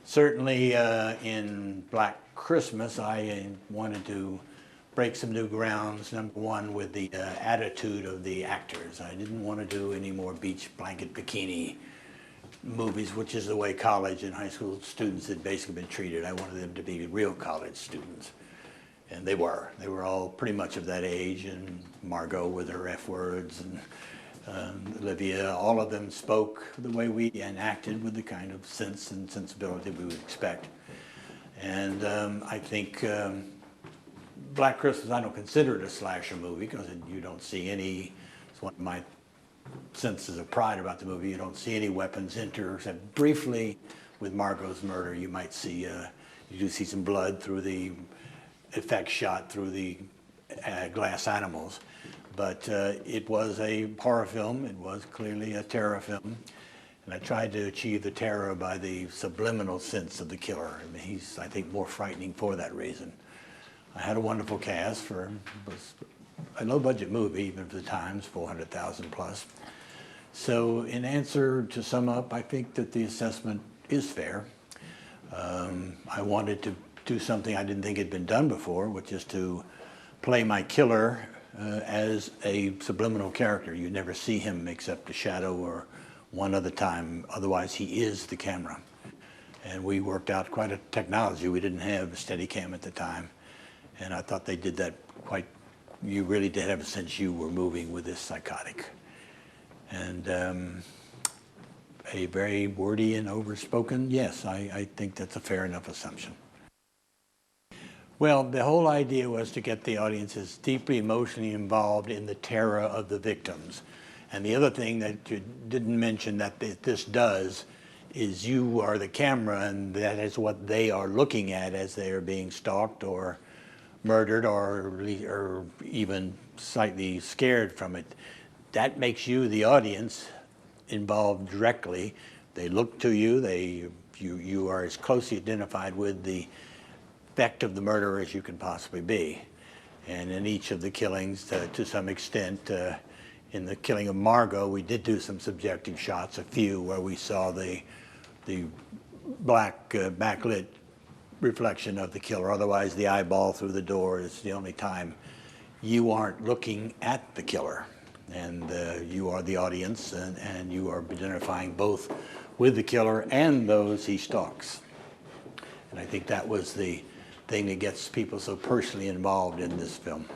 Certainly in Black Christmas, I wanted to break some new grounds, number one, with the attitude of the actors. I didn't want to do any more beach blanket bikini movies, which is the way college and high school students had basically been treated. I wanted them to be real college students. And they were. They were all pretty much of that age, and Margot with her F words, and Olivia, all of them spoke the way we and acted with the kind of sense and sensibility we would expect. And I think Black Christmas, I don't consider it a slasher movie because you don't see any, it's one of my senses of pride about the movie, you don't see any weapons enter, except briefly with Margot's murder, you might see, you do see some blood through the effect shot through the glass animals. But it was a horror film, it was clearly a terror film, and I tried to achieve the terror by the subliminal sense of the killer. I mean, he's, I think, more frightening for that reason. I had a wonderful cast for, it was a low-budget movie, even for the times, 400,000 plus. So in answer to sum up, I think that the assessment is fair. I wanted to do something I didn't think had been done before, which is to play my killer as a subliminal character. You never see him except a shadow or one other time. Otherwise, he is the camera. And we worked out quite a technology. We didn't have a Steadicam at the time. And I thought they did that quite, you really did have a sense you were moving with this psychotic. And a very wordy and overspoken, yes, I think that's a fair enough assumption. Well, the whole idea was to get the audiences deeply emotionally involved in the terror of the victims. And the other thing that you didn't mention that this does is you are the camera, and that is what they are looking at as they are being stalked or murdered or even slightly scared from it. That makes you, the audience, involved directly. They look to you, you are as closely identified with the effect of the murderer as you can possibly be. And in each of the killings, to some extent, in the killing of Margot, we did do some subjective shots, a few where we saw the black backlit reflection of the killer. Otherwise, the eyeball through the door is the only time you aren't looking at the killer. And you are the audience, and you are identifying both with the killer and those he stalks. And I think that was the thing that gets people so personally involved in this film.